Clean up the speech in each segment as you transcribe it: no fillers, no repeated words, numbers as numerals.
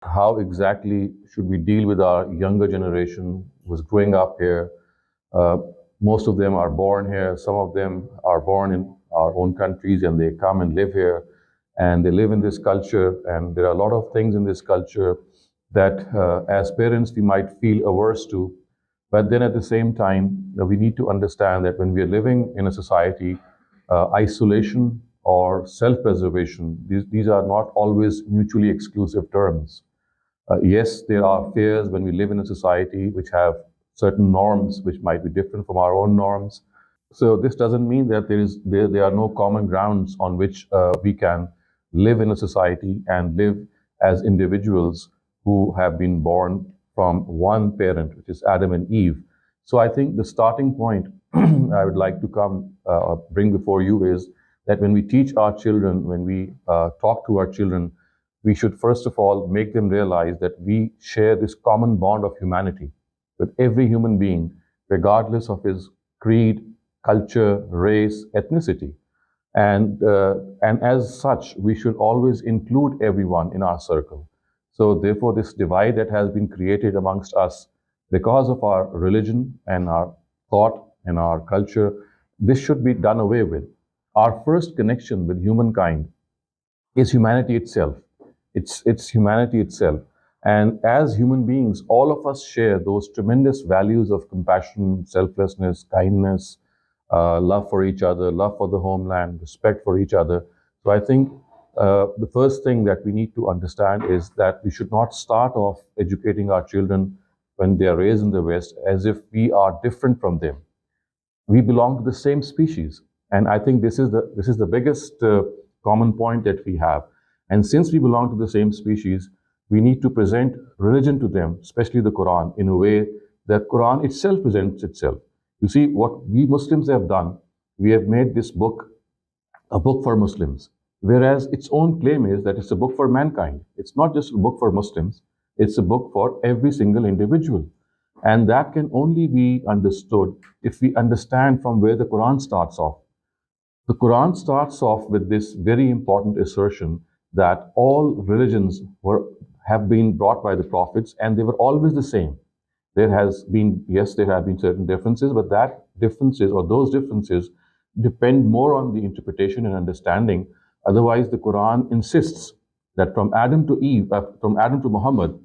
how exactly should we deal with our younger generation who's growing up here. Uh, Most of them are born here. Some of them are born in our own countries and they come and live here and they live in this culture. And there are a lot of things in this culture that as parents we might feel averse to. But then at the same time, we need to understand that when we are living in a society, isolation or self-preservation, these are not always mutually exclusive terms. Yes, there are fears when we live in a society which have certain norms which might be different from our own norms. So this doesn't mean that there are no common grounds on which we can live in a society and live as individuals who have been born from one parent, which is Adam and Eve. So I think the starting point I would like to bring before you is that when we teach our children, when we talk to our children, we should first of all make them realize that we share this common bond of humanity with every human being, regardless of his creed, culture, race, ethnicity. And as such, we should always include everyone in our circle. So therefore, this divide that has been created amongst us because of our religion and our thought and our culture, this should be done away with. Our first connection with humankind is humanity itself. It's humanity itself. And as human beings, all of us share those tremendous values of compassion, selflessness, kindness, love for each other, love for the homeland, respect for each other. So I think the first thing that we need to understand is that we should not start off educating our children when they are raised in the West as if we are different from them. We belong to the same species. And I think this is the biggest common point that we have. And since we belong to the same species, we need to present religion to them, especially the Quran, in a way that Quran itself presents itself. You see, what we Muslims have done, we have made this book a book for Muslims, whereas its own claim is that it's a book for mankind. It's not just a book for Muslims, it's a book for every single individual. And that can only be understood if we understand from where the Quran starts off. The Quran starts off with this very important assertion that all religions have been brought by the prophets and they were always the same. There have been certain differences, but those differences depend more on the interpretation and understanding. Otherwise, the Quran insists that from Adam to Muhammad,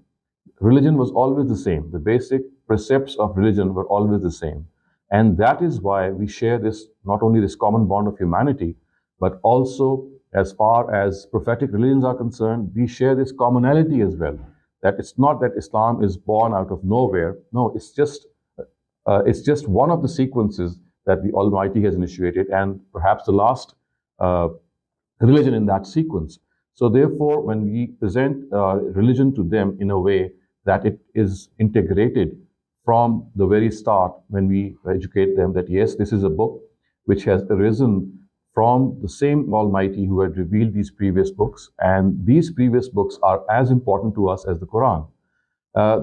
religion was always the same. The basic precepts of religion were always the same. And that is why we share this, not only this common bond of humanity, but also as far as prophetic religions are concerned, we share this commonality as well. That it's not that Islam is born out of nowhere. No, it's just one of the sequences that the Almighty has initiated, and perhaps the last uh, religion in that sequence. So therefore, when we present religion to them in a way that it is integrated from the very start, when we educate them that yes, this is a book which has arisen from the same Almighty who had revealed these previous books, and these previous books are as important to us as the Quran.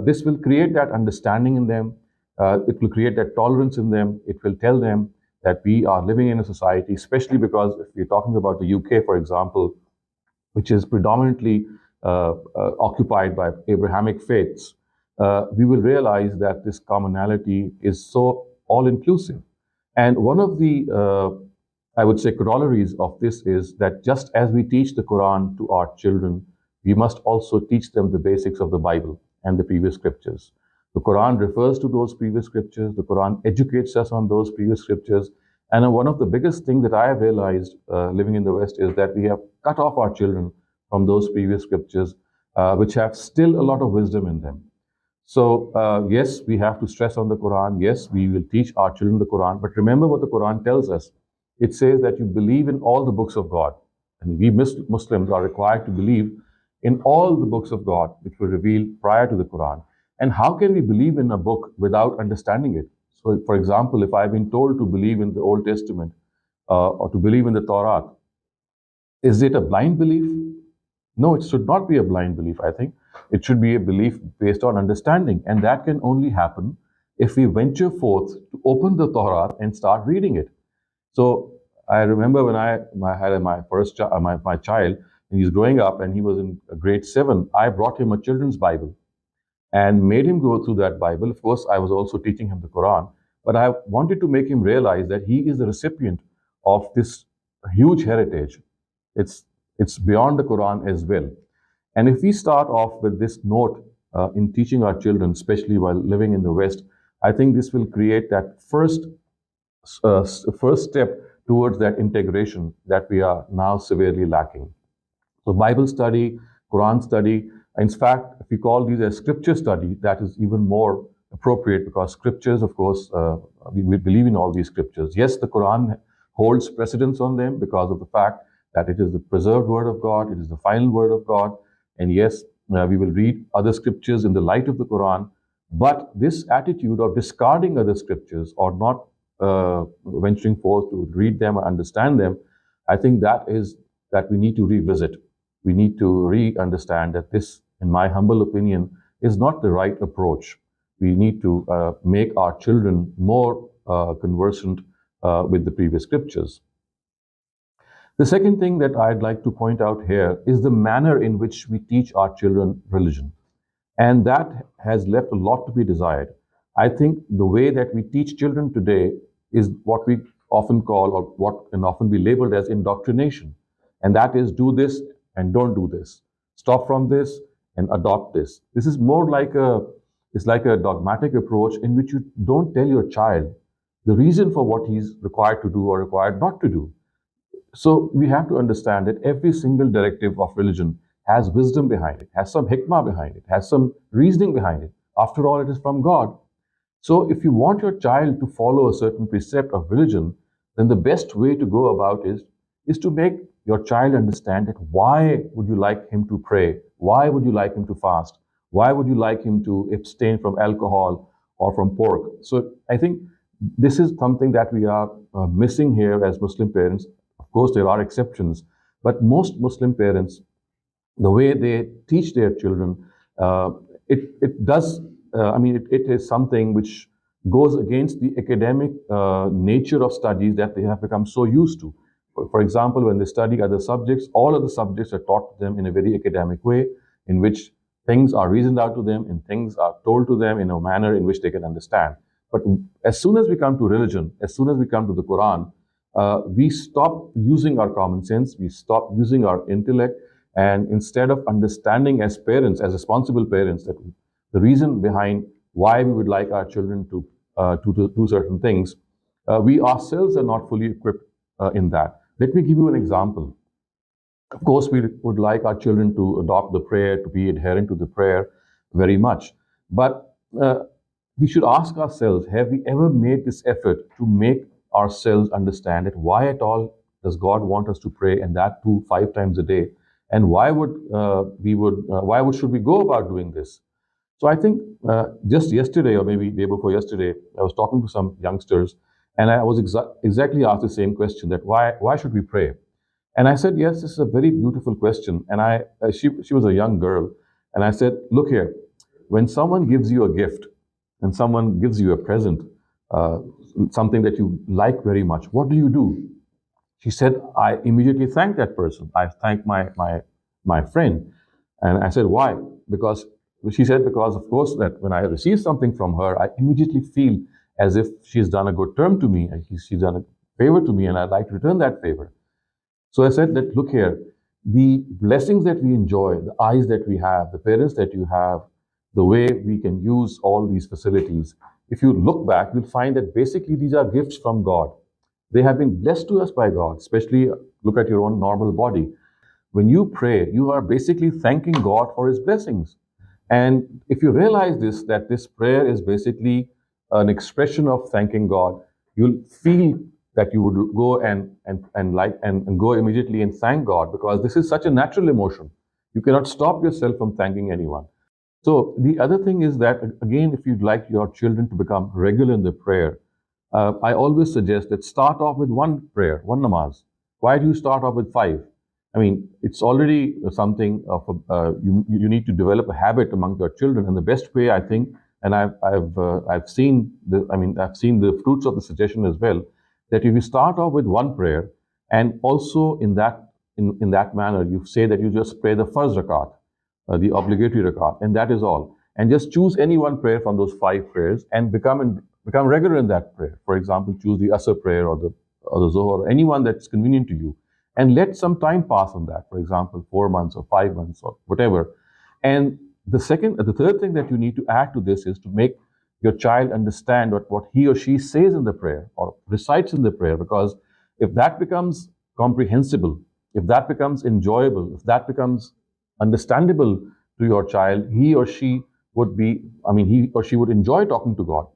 This will create that understanding in them. It will create that tolerance in them. It will tell them that we are living in a society, especially because if we're talking about the UK, for example, which is predominantly occupied by Abrahamic faiths, we will realize that this commonality is so all inclusive. And one of the, I would say, corollaries of this is that just as we teach the Quran to our children, we must also teach them the basics of the Bible and the previous scriptures. The Quran refers to those previous scriptures, the Quran educates us on those previous scriptures. And one of the biggest things that I have realized living in the West is that we have cut off our children from those previous scriptures, which have still a lot of wisdom in them. So, yes, we have to stress on the Quran. Yes, we will teach our children the Quran. But remember what the Quran tells us. It says that you believe in all the books of God. And we Muslims are required to believe in all the books of God which were revealed prior to the Quran. And how can we believe in a book without understanding it? So, for example, if I've been told to believe in the Old Testament or to believe in the Torah, is it a blind belief? No, it should not be a blind belief, I think. It should be a belief based on understanding. And that can only happen if we venture forth to open the Torah and start reading it. So I remember when I had my first my child, and he's growing up and he was in grade 7, I brought him a children's Bible and made him go through that Bible. Of course, I was also teaching him the Quran, but I wanted to make him realize that he is the recipient of this huge heritage. It's, it's beyond the Quran as well. And if we start off with this note in teaching our children, especially while living in the West, I think this will create that first step towards that integration that we are now severely lacking. So Bible study, Quran study, in fact, if we call these as scripture study, that is even more appropriate because scriptures, of course, we believe in all these scriptures. Yes, the Quran holds precedence on them because of the fact that it is the preserved word of God, it is the final word of God. And yes, we will read other scriptures in the light of the Quran. But this attitude of discarding other scriptures or not venturing forth to read them or understand them, I think that we need to revisit. We need to re-understand that this, in my humble opinion, is not the right approach. We need to make our children more conversant with the previous scriptures. The second thing that I'd like to point out here is the manner in which we teach our children religion. And that has left a lot to be desired. I think the way that we teach children today is what we often call, or what can often be labeled as indoctrination. And that is do this and don't do this. Stop from this and adopt this. This is more like it's like a dogmatic approach in which you don't tell your child the reason for what he's required to do or required not to do. So we have to understand that every single directive of religion has wisdom behind it, has some hikmah behind it, has some reasoning behind it. After all, it is from God. So if you want your child to follow a certain precept of religion, then the best way to go about is to make your child understand that why would you like him to pray? Why would you like him to fast? Why would you like him to abstain from alcohol or from pork? So I think this is something that we are missing here as Muslim parents. Of course, there are exceptions, but most Muslim parents, the way they teach their children, it does, it is something which goes against the academic nature of studies that they have become so used to. For example, when they study other subjects, all of the subjects are taught to them in a very academic way, in which things are reasoned out to them and things are told to them in a manner in which they can understand. But as soon as we come to religion, as soon as we come to the Quran, we stop using our common sense, we stop using our intellect, and instead of understanding as parents, as responsible parents, that the reason behind why we would like our children to do certain things, we ourselves are not fully equipped in that. Let me give you an example. Of course, we would like our children to adopt the prayer, to be adherent to the prayer very much. But we should ask ourselves, have we ever made this effort to make ourselves understand that why at all does God want us to pray, and that too 5 times a day? And why should we go about doing this? So I think just yesterday, or maybe day before yesterday, I was talking to some youngsters, and I was exactly asked the same question: that why should we pray? And I said, yes, this is a very beautiful question. And she was a young girl, and I said, look here, when someone gives you a gift, and someone gives you a present, something that you like very much, what do? She said, I immediately thank that person. I thank my friend. And I said, why? Because she said, because of course that when I receive something from her, I immediately feel as if she's done a good term to me, and she's done a favor to me, and I'd like to return that favor. So I said that, look here, the blessings that we enjoy, the eyes that we have, the parents that you have, the way we can use all these facilities, if you look back, you'll find that basically these are gifts from God. They have been blessed to us by God, especially look at your own normal body. When you pray, you are basically thanking God for His blessings. And if you realize this, that this prayer is basically an expression of thanking God, you'll feel that you would go and go immediately and thank God, because this is such a natural emotion. You cannot stop yourself from thanking anyone. So the other thing is that, again, if you'd like your children to become regular in the prayer, I always suggest that start off with one prayer, one namaz. Why do you start off with 5? I mean, it's already something of you need to develop a habit among your children, and the best way, I think, and I've seen the fruits of the suggestion as well, that if you start off with one prayer, and also in that in that manner. You say that you just pray the first rakat, the obligatory rakat, and that is all. And just choose any one prayer from those 5 prayers and become regular in that prayer. For example, choose the Asr prayer or the Zohar, or anyone that's convenient to you, and let some time pass on that. For example, 4 months or 5 months or whatever. And the third thing that you need to add to this is to make your child understand what he or she says in the prayer or recites in the prayer, because if that becomes comprehensible, if that becomes enjoyable, if that becomes understandable to your child, he or she would enjoy talking to God.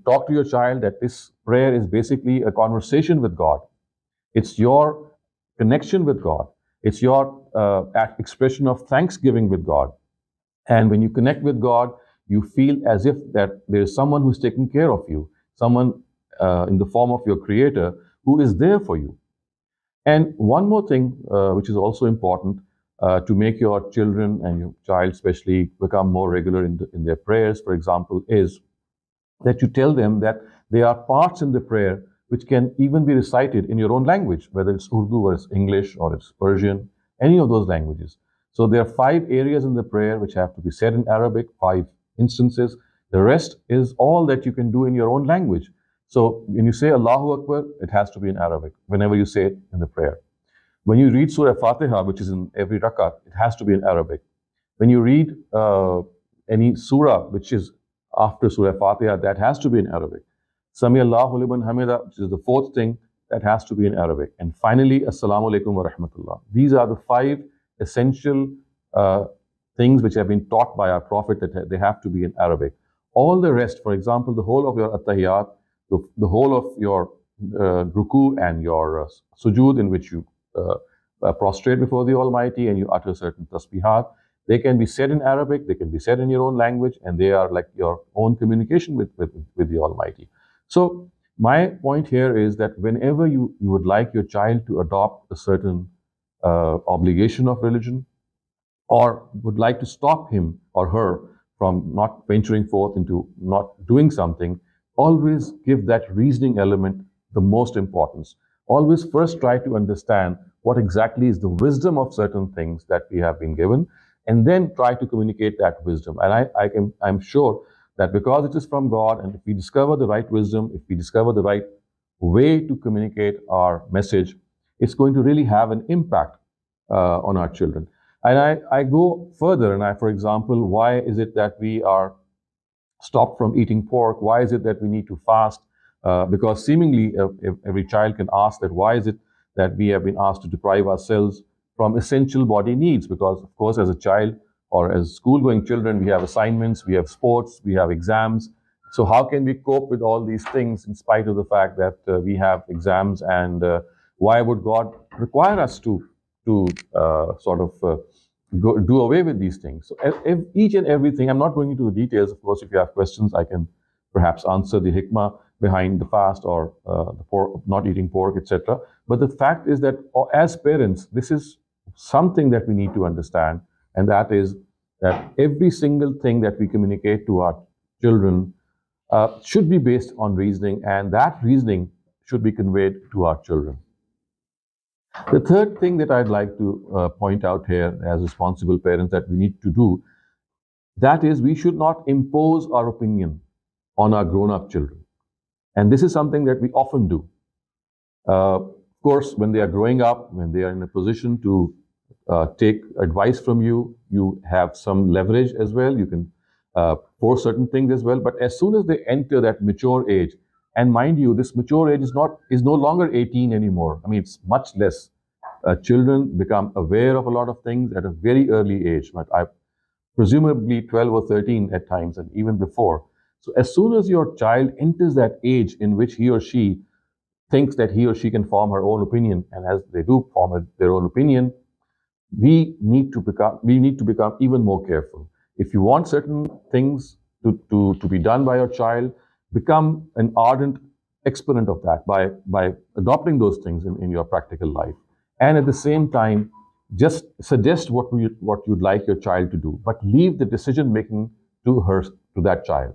Talk to your child that this prayer is basically a conversation with God. It's your connection with God. It's your expression of thanksgiving with God. And when you connect with God, you feel as if that there is someone who's taking care of you, someone in the form of your Creator who is there for you. And one more thing, which is also important to make your children and your child especially become more regular in their prayers, for example, is that you tell them that there are parts in the prayer which can even be recited in your own language, whether it's Urdu or it's English or it's Persian, any of those languages. So there are 5 areas in the prayer which have to be said in Arabic, 5 instances. The rest is all that you can do in your own language. So when you say Allahu Akbar, it has to be in Arabic whenever you say it in the prayer. When you read Surah Fatiha, which is in every rakat, it has to be in Arabic. When you read any surah which is after Surah Fatiha, that has to be in Arabic. Sami Allahu liman hamida, which is the 4th thing, that has to be in Arabic. And finally, Assalamu alaikum wa rahmatullah. These are the 5 essential things which have been taught by our Prophet, that they have to be in Arabic. All the rest, for example, the whole of your attahiyat, the whole of your ruku and your sujood, in which you prostrate before the Almighty and you utter certain tasbihat, they can be said in Arabic, they can be said in your own language, and they are like your own communication with the Almighty. So my point here is that whenever you would like your child to adopt a certain obligation of religion, or would like to stop him or her from not venturing forth into not doing something, always give that reasoning element the most importance. Always first try to understand what exactly is the wisdom of certain things that we have been given, and then try to communicate that wisdom. And I'm sure that because it is from God, and if we discover the right wisdom, if we discover the right way to communicate our message, it's going to really have an impact on our children. And I go further, and for example, why is it that we are stopped from eating pork? Why is it that we need to fast? Because seemingly every child can ask that, why is it that we have been asked to deprive ourselves from essential body needs? Because of course, as a child or as school-going children, we have assignments, we have sports, we have exams. So how can we cope with all these things in spite of the fact that we have exams? And why would God require us to do away with these things? So each and everything, I'm not going into the details. Of course, if you have questions, I can perhaps answer the hikmah behind the fast or the pork, not eating pork, etc. But the fact is that as parents, this is something that we need to understand, and that is that every single thing that we communicate to our children should be based on reasoning, and that reasoning should be conveyed to our children. The third thing that I'd like to point out here as responsible parents that we need to do, that is, we should not impose our opinion on our grown-up children. And this is something that we often do. Of course, when they are growing up, when they are in a position to take advice from you, you have some leverage as well. You can force certain things as well. But as soon as they enter that mature age, and mind you, this mature age is no longer 18 anymore. I mean, it's much less. Children become aware of a lot of things at a very early age, but presumably 12 or 13 at times, and even before. So as soon as your child enters that age in which he or she thinks that he or she can form her own opinion, and as they do form their own opinion, we need to become even more careful. If you want certain things to be done by your child, become an ardent exponent of that by adopting those things in your practical life. And at the same time, just suggest what you'd like your child to do, but leave the decision making to that child.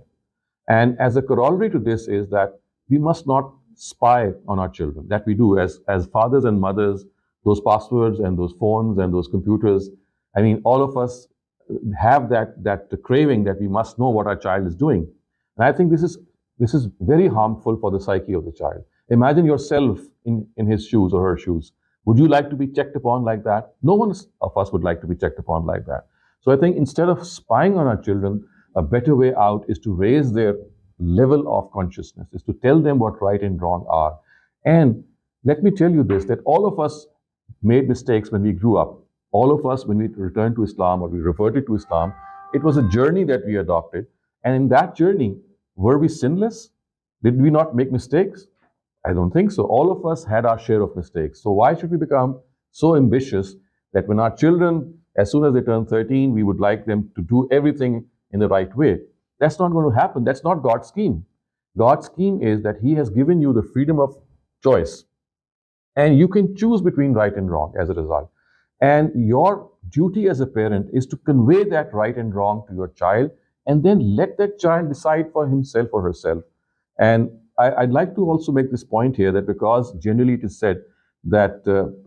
And as a corollary to this is that we must not spy on our children. That we do as fathers and mothers those passwords and those phones and those computers. I mean, all of us have that craving that we must know what our child is doing. And I think this is very harmful for the psyche of the child. Imagine yourself in his shoes or her shoes. Would you like to be checked upon like that? No one of us would like to be checked upon like that. So I think instead of spying on our children, a better way out is to raise their level of consciousness, is to tell them what right and wrong are. And let me tell you this, that all of us made mistakes when we grew up. All of us, when we returned to Islam or we reverted to Islam, it was a journey that we adopted. And in that journey, were we sinless? Did we not make mistakes? I don't think so. All of us had our share of mistakes. So why should we become so ambitious that when our children, as soon as they turn 13, we would like them to do everything in the right way? That's not going to happen. That's not God's scheme. God's scheme is that He has given you the freedom of choice. And you can choose between right and wrong as a result. And your duty as a parent is to convey that right and wrong to your child and then let that child decide for himself or herself. And I'd like to also make this point here that because generally it is said that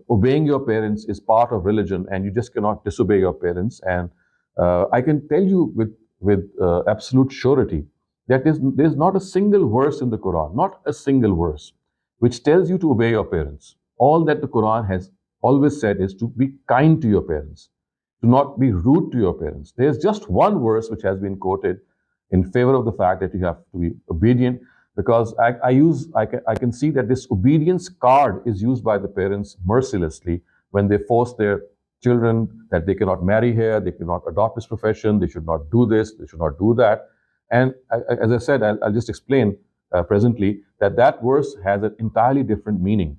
obeying your parents is part of religion and you just cannot disobey your parents. And I can tell you with absolute surety that there's not a single verse in the Quran, not a single verse, which tells you to obey your parents. All that the Quran has always said is to be kind to your parents, to not be rude to your parents. There's just one verse which has been quoted in favor of the fact that you have to be obedient, because I can see that this obedience card is used by the parents mercilessly when they force their children that they cannot marry here, they cannot adopt this profession, they should not do this, they should not do that. And as I said, I'll just explain presently that verse has an entirely different meaning.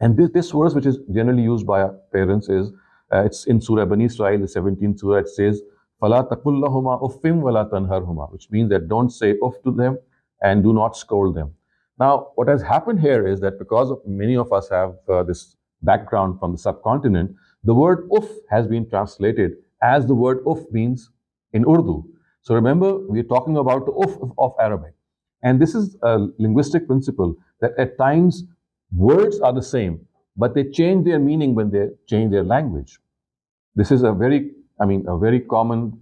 And this verse, which is generally used by our parents, it's in Surah Bani Israel, the 17th surah. It says, "Fala taqullahuma uffim wala tanharhuma," which means that don't say uff to them and do not scold them. Now, what has happened here is that because many of us have this background from the subcontinent, the word uff has been translated as the word uff means in Urdu. So remember, we're talking about the uff of Arabic. And this is a linguistic principle that at times words are the same, but they change their meaning when they change their language. This is a very common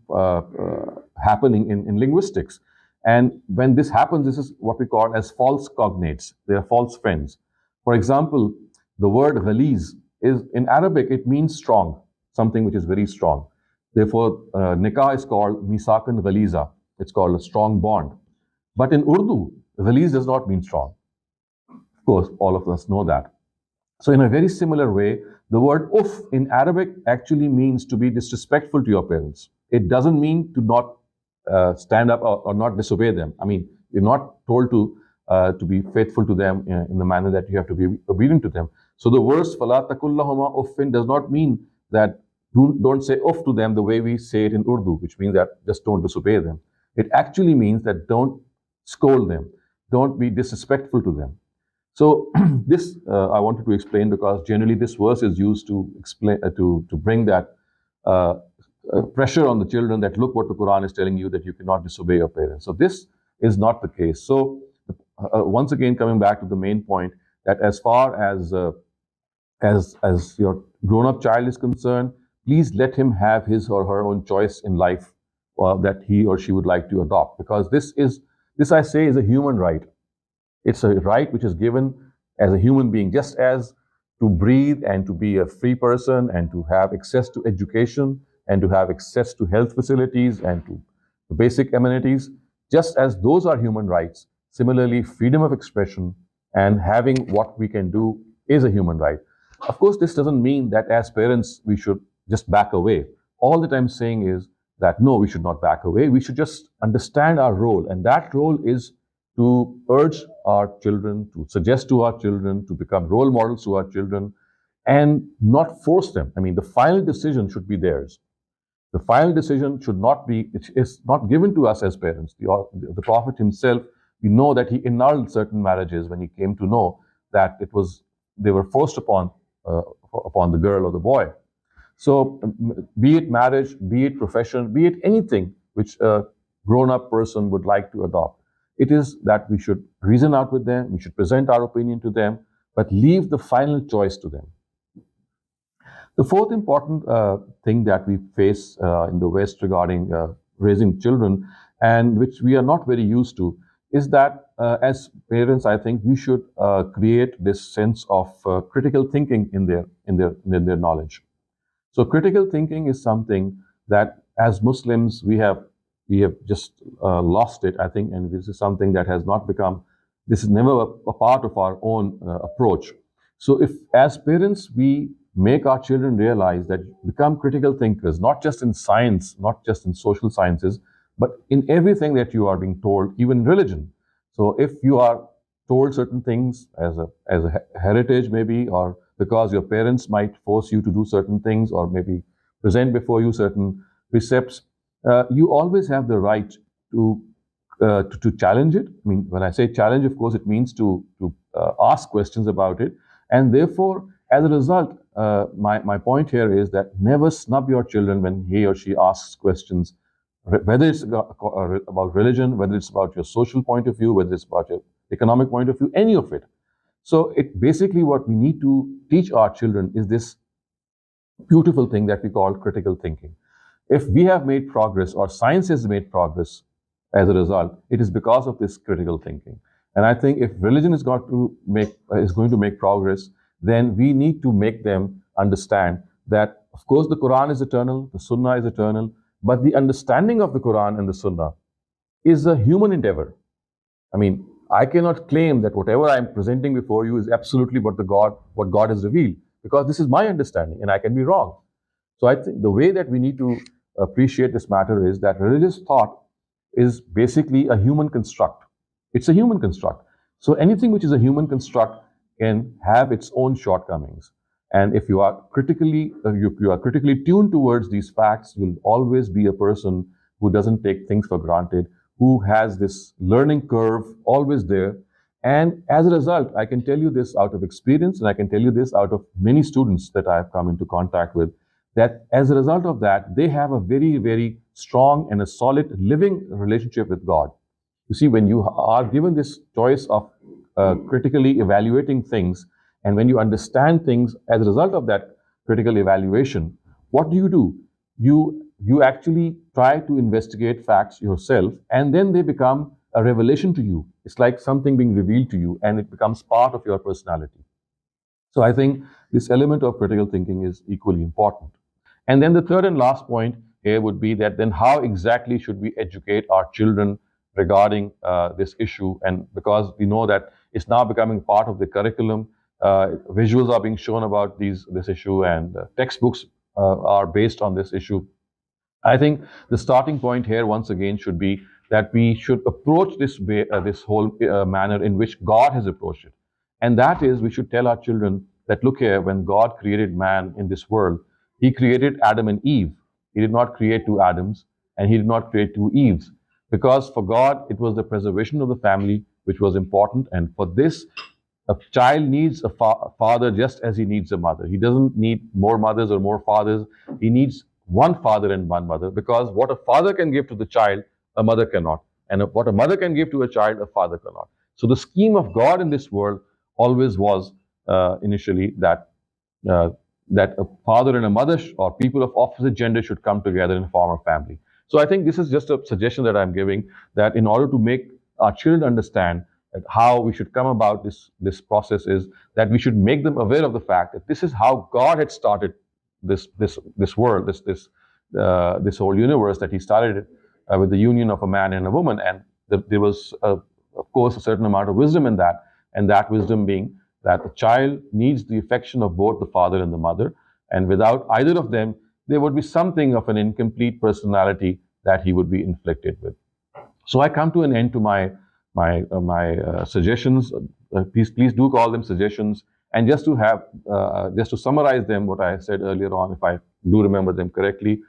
happening in linguistics. And when this happens, this is what we call as false cognates. They are false friends. For example, the word ghaliz is in Arabic, it means strong, something which is very strong. Therefore, nikah is called misakan ghaliza. It's called a strong bond. But in Urdu, ghaliz does not mean strong. Of course, all of us know that. So in a very similar way, the word uff in Arabic actually means to be disrespectful to your parents. It doesn't mean to not stand up or not disobey them. I mean, you're not told to be faithful to them in the manner that you have to be obedient to them. So the verse "Fala takullahuma uffin" does not mean that don't say uff to them the way we say it in Urdu, which means that just don't disobey them. It actually means that don't scold them, don't be disrespectful to them. So this I wanted to explain because generally this verse is used to explain to bring that pressure on the children that look what the Quran is telling you, that you cannot disobey your parents. So this is not the case. So once again, coming back to the main point, that as far as your grown-up child is concerned, please let him have his or her own choice in life that he or she would like to adopt, because this I say is a human right. It's a right which is given as a human being, just as to breathe and to be a free person and to have access to education and to have access to health facilities and to the basic amenities, just as those are human rights. Similarly, freedom of expression and having what we can do is a human right. Of course, this doesn't mean that as parents we should just back away. All that I'm saying is that no, we should not back away. We should just understand our role, and that role is to urge our children, to suggest to our children, to become role models to our children, and not force them. I mean, the final decision should be theirs. The final decision should not be, it's not given to us as parents. The Prophet himself, we know that he annulled certain marriages when he came to know that they were forced upon the girl or the boy. So be it marriage, be it profession, be it anything which a grown-up person would like to adopt, it is that we should reason out with them, we should present our opinion to them, but leave the final choice to them. The fourth important thing that we face in the West regarding raising children, and which we are not very used to, is that as parents, I think we should create this sense of critical thinking in their knowledge. So critical thinking is something that, as Muslims, we have just lost it, I think, and this is something that has not become. This is never a part of our own approach. So, if as parents we make our children realize that become critical thinkers, not just in science, not just in social sciences, but in everything that you are being told, even religion. So, if you are told certain things as a heritage, maybe, or because your parents might force you to do certain things or maybe present before you certain precepts, you always have the right to, to challenge it. I mean, when I say challenge, of course, it means to ask questions about it. And therefore, as a result, my point here is that never snub your children when he or she asks questions, whether it's about religion, whether it's about your social point of view, whether it's about your economic point of view, any of it. So it basically what we need to teach our children is this beautiful thing that we call critical thinking. If we have made progress or science has made progress as a result, it is because of this critical thinking. And I think if religion is going to make progress, then we need to make them understand that, of course, the Quran is eternal, the Sunnah is eternal, but the understanding of the Quran and the Sunnah is a human endeavor. I mean, I cannot claim that whatever I am presenting before you is absolutely what God has revealed, because this is my understanding and I can be wrong. So I think the way that we need to appreciate this matter is that religious thought is basically a human construct. It's a human construct. So anything which is a human construct can have its own shortcomings. And if you are critically tuned towards these facts, you'll always be a person who doesn't take things for granted, who has this learning curve always there. And as a result, I can tell you this out of experience, and I can tell you this out of many students that I have come into contact with, that as a result of that, they have a very, very strong and a solid living relationship with God. You see, when you are given this choice of critically evaluating things, and when you understand things as a result of that critical evaluation, what do? You actually try to investigate facts yourself, and then they become a revelation to you. It's like something being revealed to you, and it becomes part of your personality. So I think this element of critical thinking is equally important. And then the third and last point here would be that then how exactly should we educate our children regarding this issue? And because we know that it's now becoming part of the curriculum, visuals are being shown about this issue, and textbooks are based on this issue. I think the starting point here, once again, should be that we should approach this whole manner in which God has approached it. And that is, we should tell our children that, look here, when God created man in this world, He created Adam and Eve. He did not create two Adams, and He did not create two Eves. Because for God, it was the preservation of the family which was important. And for this, a child needs a father just as he needs a mother. He doesn't need more mothers or more fathers. He needs one father and one mother, because what a father can give to the child, a mother cannot. And what a mother can give to a child, a father cannot. So the scheme of God in this world always was initially uh, that a father and a mother or people of opposite gender should come together and form a family. So I think this is just a suggestion that I'm giving, that in order to make our children understand that how we should come about this process, is that we should make them aware of the fact that this is how God had started this world, this whole universe, that He started it with the union of a man and a woman, and there was of course a certain amount of wisdom in that, and that wisdom being that the child needs the affection of both the father and the mother, and without either of them, there would be something of an incomplete personality that he would be inflicted with. So I come to an end to my suggestions. Please do call them suggestions. And just to summarize them, what I said earlier on, if I do remember them correctly,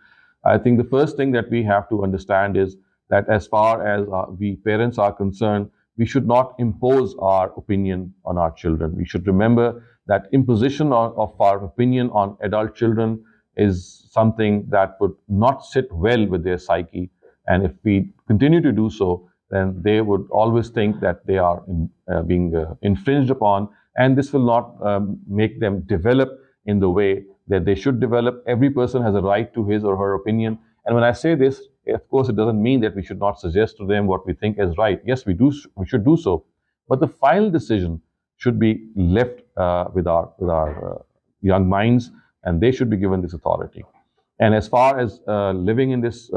I think the first thing that we have to understand is that as far as we parents are concerned, we should not impose our opinion on our children. We should remember that imposition of our opinion on adult children is something that would not sit well with their psyche. And if we continue to do so, then they would always think that they are being infringed upon, and this will not make them develop in the way that they should develop. Every person has a right to his or her opinion. And when I say this, of course, it doesn't mean that we should not suggest to them what we think is right. Yes, we should do so. But the final decision should be left with our young minds, and they should be given this authority. And as far as living in this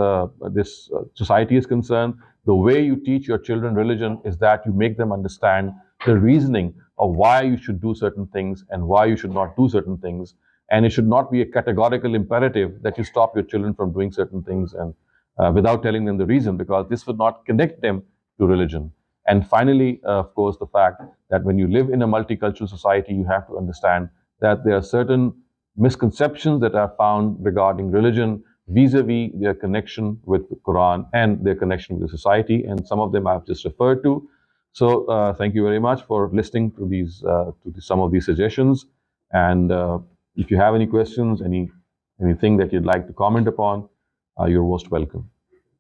society is concerned, the way you teach your children religion is that you make them understand the reasoning of why you should do certain things and why you should not do certain things. And it should not be a categorical imperative that you stop your children from doing certain things and without telling them the reason, because this would not connect them to religion. And finally, of course, the fact that when you live in a multicultural society, you have to understand that there are certain misconceptions that are found regarding religion vis-a-vis their connection with the Quran and their connection with the society, and some of them I've just referred to. So thank you very much for listening to some of these suggestions. And if you have any questions, anything that you'd like to comment upon, you're most welcome.